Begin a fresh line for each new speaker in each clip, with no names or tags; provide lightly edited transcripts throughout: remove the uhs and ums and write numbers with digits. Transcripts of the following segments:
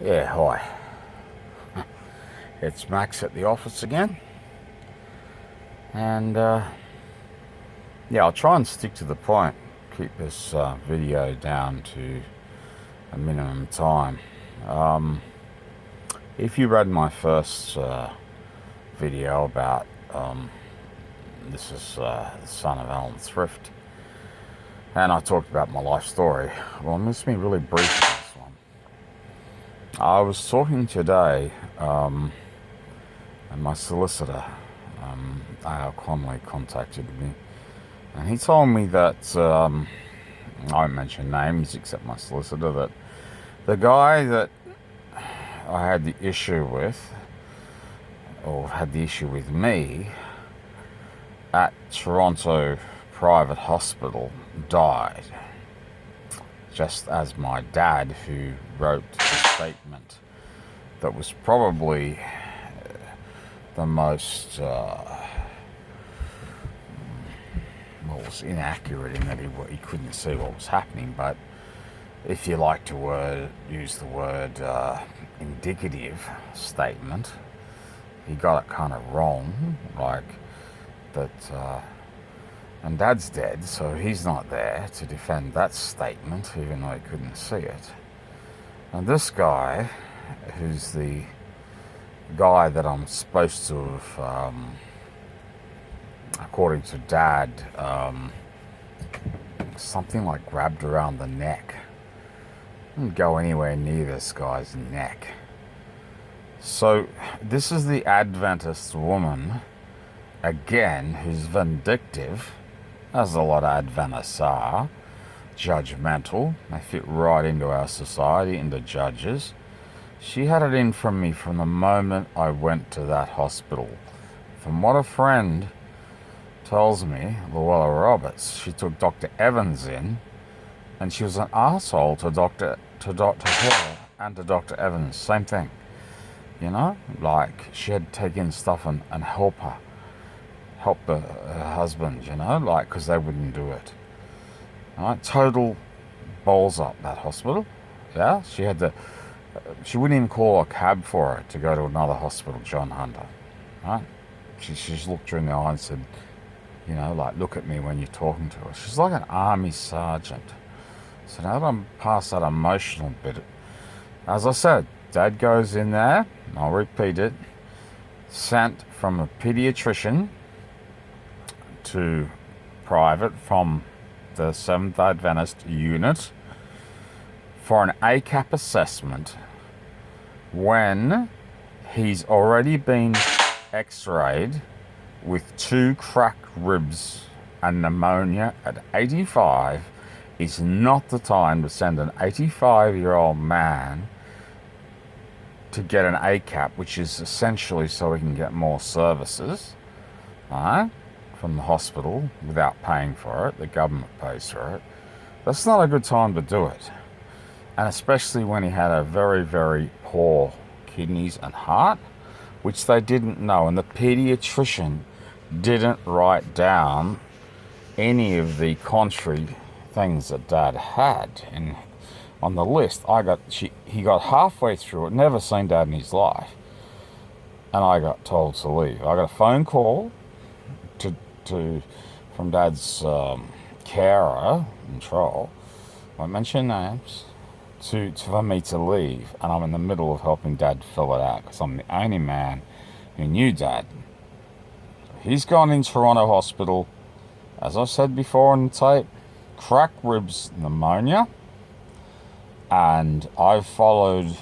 Yeah, hi. It's Max at the office again. And I'll try and stick to the point. Keep this video down to a minimum time. If you read my first video about this is the son of Alan Thrift, and I talked about my life story. Well, I'm just being really brief on this one. I was talking today, and my solicitor, Al Conley, contacted me, and he told me that I won't mention names except my solicitor, that the guy that I had the issue with, or had the issue with me, at Toronto Private Hospital died, just as my dad, who wrote the statement that was probably the most was inaccurate in that he couldn't see what was happening, but if you like to use the word indicative statement, he got it kind of wrong, like that. And Dad's dead, so he's not there to defend that statement, even though he couldn't see it. And this guy, who's the guy that I'm supposed to have, according to Dad, something like grabbed around the neck. Didn't go anywhere near this guy's neck. So this is the Adventist woman, again, who's vindictive, as a lot of Adventists are, judgmental. They fit right into our society, into judges. She had it in from me from the moment I went to that hospital. From what a friend tells me, Luella Roberts, she took Dr. Evans in, and she was an arsehole to Dr. Hill and to Dr. Evans. Same thing. You know? Like, she had to take in stuff and help her. Help her husband, you know? Like, because they wouldn't do it. Alright? Total balls up, that hospital. Yeah? She wouldn't even call a cab for her to go to another hospital, John Hunter. Right? She just looked her in the eye and said, you know, like, look at me when you're talking to her. She's like an army sergeant. So now that I'm past that emotional bit, as I said, Dad goes in there, and I'll repeat it, sent from a pediatrician to private from the Seventhday Adventist unit for an ACAP assessment when he's already been x-rayed with 2 cracked ribs and pneumonia at 85. Is not the time to send an 85-year-old man to get an ACAP, which is essentially so he can get more services, right, from the hospital without paying for it. The government pays for it. That's not a good time to do it. And especially when he had a very, very poor kidneys and heart, which they didn't know. And the pediatrician didn't write down any of the contrary things that Dad had on the list. He got halfway through it, never seen Dad in his life, and I got told to leave. I got a phone call from Dad's carer, control, I won't mention names, for me to leave, and I'm in the middle of helping Dad fill it out because I'm the only man who knew Dad. He's gone in Toronto Hospital, as I said before on the tape, cracked ribs, pneumonia, and I followed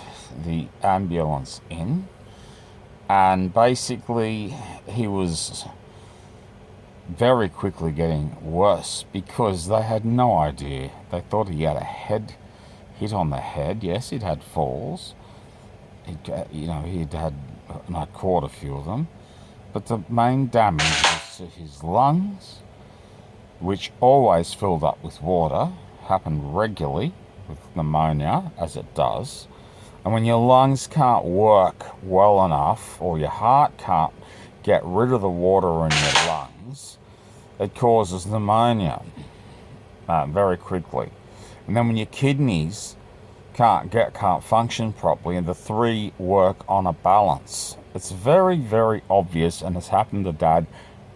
the ambulance in, and basically he was very quickly getting worse because they had no idea. They thought he had a head hit on the head. Yes, he'd had falls. And I'd caught a few of them, but the main damage was to his lungs, which always filled up with water, happened regularly with pneumonia, as it does. And when your lungs can't work well enough, or your heart can't get rid of the water in your lungs, it causes pneumonia very quickly. And then when your kidneys can't function properly, and the three work on a balance. It's very, very obvious, and it's happened to Dad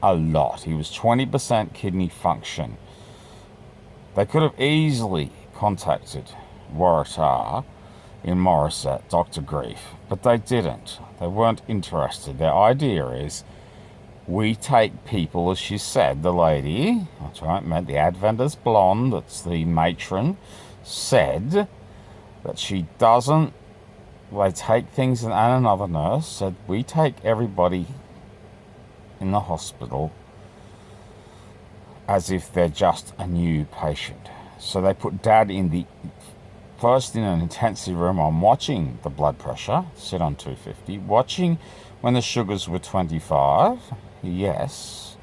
a lot. He was 20% kidney function. They could have easily contacted Waratah in Morisset, Dr. Grief, but they didn't. They weren't interested. Their idea is, we take people, as she said, the lady, that's right, met the Adventist Blond, that's the matron, said that she doesn't, they take things, and another nurse said, we take everybody in the hospital as if they're just a new patient. So they put Dad first in an intensive room. I'm watching the blood pressure sit on 250, watching when the sugars were 25. Yes.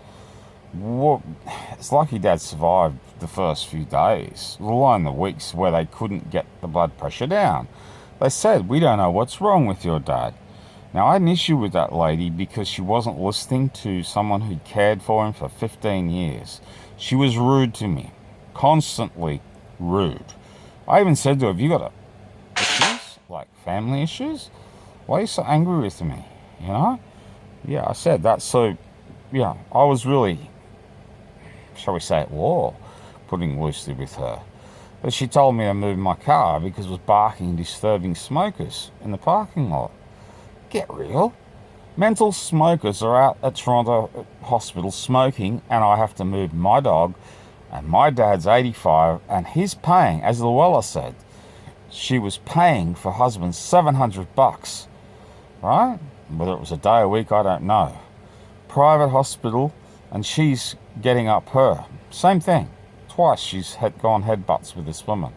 Well, it's lucky Dad survived the first few days, let alone the weeks where they couldn't get the blood pressure down. They said, we don't know what's wrong with your dad. Now, I had an issue with that lady because she wasn't listening to someone who cared for him for 15 years. She was rude to me, constantly rude. I even said to her, have you got issues, like family issues? Why are you so angry with me, you know? Yeah, I said that. So, yeah, I was really, shall we say, at war, putting loosely with her. But she told me to move my car because it was barking, disturbing smokers in the parking lot. Get real. Mental smokers are out at Toronto Hospital smoking, and I have to move my dog, and my dad's 85, and he's paying, as Luella said, she was paying for husband $700, right? Whether it was a day a week, I don't know. Private hospital, and she's getting up her. Same thing. Twice she's gone headbutts with this woman.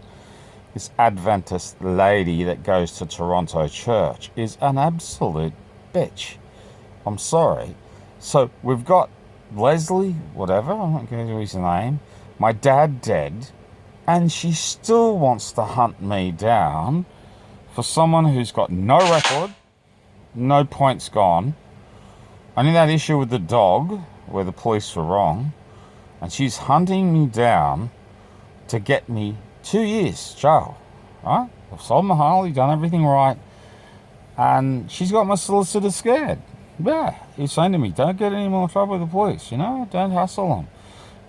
This Adventist lady that goes to Toronto church is an absolute bitch. I'm sorry. So we've got Leslie, whatever, I'm not going to use his name, my dad dead, and she still wants to hunt me down for someone who's got no record, no points gone. Only that issue with the dog, where the police were wrong, and she's hunting me down to get me 2 years jail, right? I've sold my Harley, done everything right, and she's got my solicitor scared. Yeah, he's saying to me, don't get any more trouble with the police, you know, don't hassle them,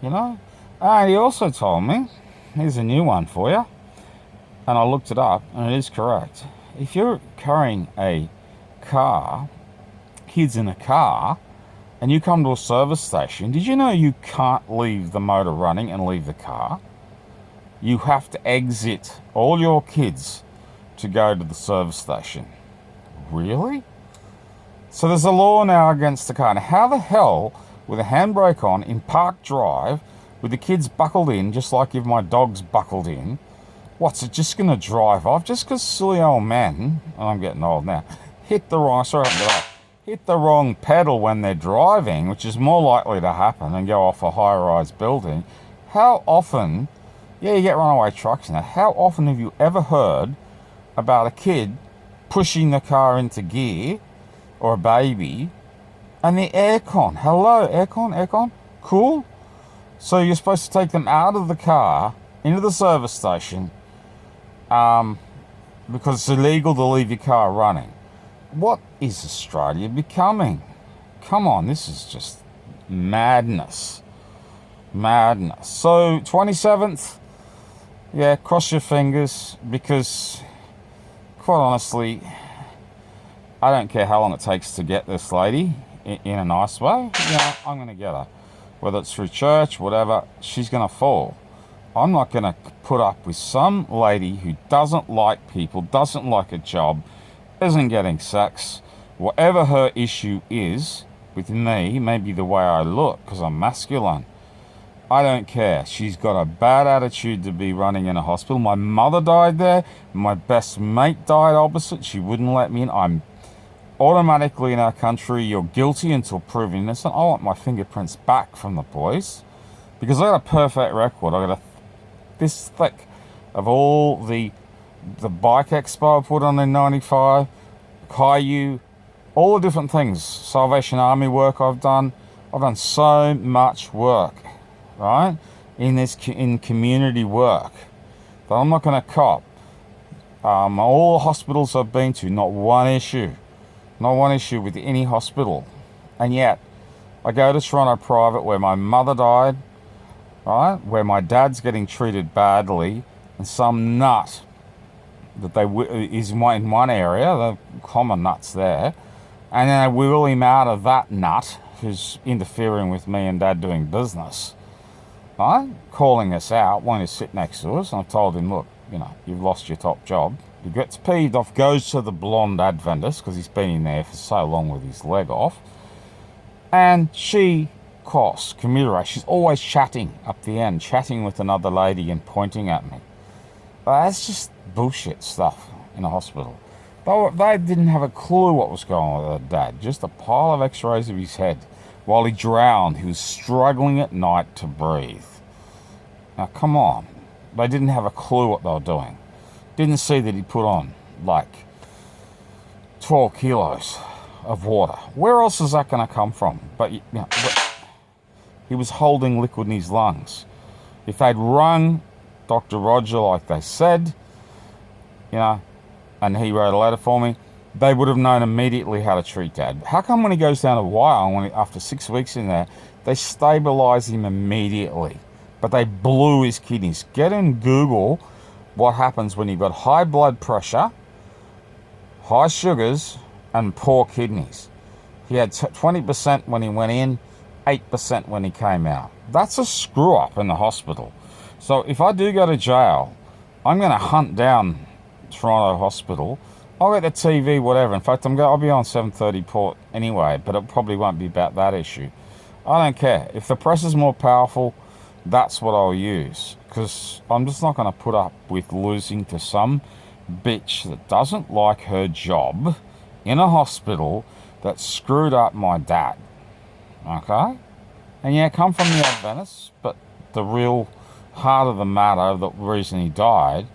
you know. And he also told me, here's a new one for you, and I looked it up, and it is correct. If you're carrying a car, kids in a car, and you come to a service station, did you know you can't leave the motor running and leave the car? You have to exit all your kids to go to the service station. Really? So there's a law now against the car. Now, how the hell, with a handbrake on in Park Drive, with the kids buckled in, just like if my dog's buckled in, what's it just going to drive off? Just because silly old men, and I'm getting old now, hit the wrong pedal when they're driving, which is more likely to happen, and go off a high-rise building. How often, yeah, you get runaway trucks now, how often have you ever heard about a kid pushing the car into gear, or a baby, and the aircon, hello, aircon, cool? So you're supposed to take them out of the car, into the service station, because it's illegal to leave your car running. What is Australia becoming? Come on, this is just madness. Madness. So, 27th, yeah, cross your fingers, because, quite honestly, I don't care how long it takes to get this lady in a nice way. You know, I'm going to get her. Whether it's through church, whatever, she's going to fall. I'm not going to put up with some lady who doesn't like people, doesn't like a job, isn't getting sex, whatever her issue is with me, maybe the way I look, because I'm masculine. I don't care. She's got a bad attitude to be running in a hospital. My mother died there. My best mate died opposite. She wouldn't let me in. I'm automatically in our country, you're guilty until proven innocent. I want my fingerprints back from the police, because I got a perfect record. I got this thick of all the bike expo I put on in 95, Caillou, all the different things, Salvation Army work I've done. I've done so much work, right, in community work, that I'm not going to cop All the hospitals I've been to, not one issue. Not one issue with any hospital. And yet, I go to Toronto Private where my mother died, right? Where my dad's getting treated badly, and some nut that is in one area, the common nuts there, and then they wheel him out of that nut who's interfering with me and Dad doing business, right? Calling us out, wanting to sit next to us. And I've told him, look, you've lost your top job. He gets peeved off, goes to the Blond Adventist because he's been in there for so long with his leg off. And she commiserate. She's always chatting up the end, chatting with another lady and pointing at me. But that's just bullshit stuff in a hospital. They didn't have a clue what was going on with her dad. Just a pile of x-rays of his head. While he drowned, he was struggling at night to breathe. Now, come on. They didn't have a clue what they were doing. Didn't see that he put on, 12 kilos of water. Where else is that going to come from? But he was holding liquid in his lungs. If they'd rung Dr. Roger like they said, and he wrote a letter for me, they would have known immediately how to treat Dad. How come when he goes down a wire, after 6 weeks in there, they stabilise him immediately, but they blew his kidneys? Get in Google what happens when you've got high blood pressure, high sugars, and poor kidneys. He had 20% when he went in, 8% when he came out. That's a screw up in the hospital. So if I do go to jail, I'm going to hunt down Toronto Hospital. I'll get the TV, whatever. In fact, I'll be on 7:30 Port anyway, but it probably won't be about that issue. I don't care. If the press is more powerful, that's what I'll use. Because I'm just not going to put up with losing to some bitch that doesn't like her job in a hospital that screwed up my dad. Okay? And yeah, come from the Adventists, but the real heart of the matter, the reason he died,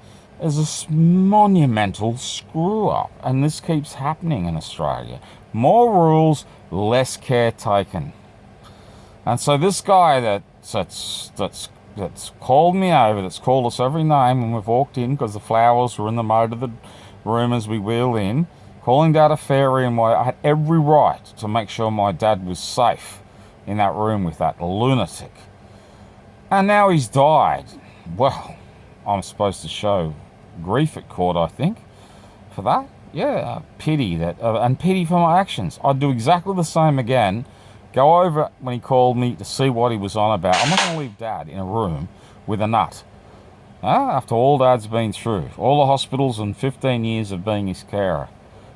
is a monumental screw-up. And this keeps happening in Australia. More rules, less care taken. And so this guy that's called me over, that's called us every name when we've walked in because the flowers were in the moat of the room as we wheel in, calling Dad a fairy and I had every right to make sure my dad was safe in that room with that lunatic. And now he's died. Well, I'm supposed to show grief at court, I think, for that. Yeah, pity and pity for my actions. I'd do exactly the same again. Go over when he called me to see what he was on about. I'm not going to leave Dad in a room with a nut. After all Dad's been through, all the hospitals and 15 years of being his carer,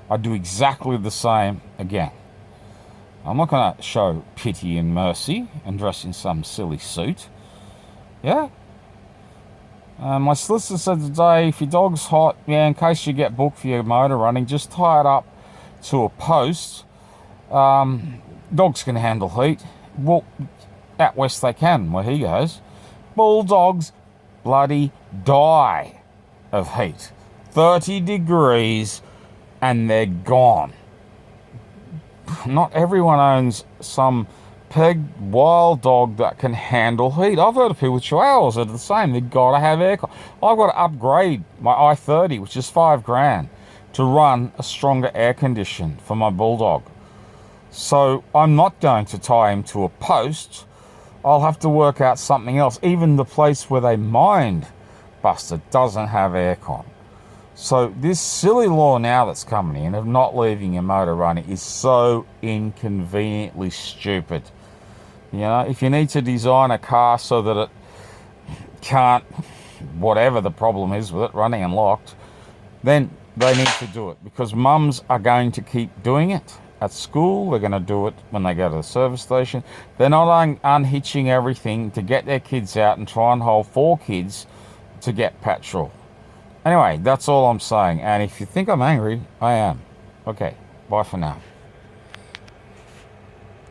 I'd do exactly the same again. I'm not going to show pity and mercy and dress in some silly suit. Yeah? My solicitor said today, if your dog's hot, in case you get booked for your motor running, just tie it up to a post. Dogs can handle heat. Well, out west they can, where he goes. Bulldogs bloody die of heat. 30 degrees and they're gone. Not everyone owns some pegged wild dog that can handle heat. I've heard of people with chihuahuas that are the same. They've got to have aircon. I've got to upgrade my i30, which is $5,000, to run a stronger air condition for my bulldog. So I'm not going to tie him to a post. I'll have to work out something else. Even the place where they mind Buster doesn't have aircon. So this silly law now that's coming in of not leaving your motor running is so inconveniently stupid. If you need to design a car so that it can't, whatever the problem is with it, running unlocked, then they need to do it, because mums are going to keep doing it. At school, they're going to do it when they go to the service station. They're not unhitching everything to get their kids out and try and hold 4 kids to get petrol. Anyway, that's all I'm saying. And if you think I'm angry, I am. Okay, bye for now.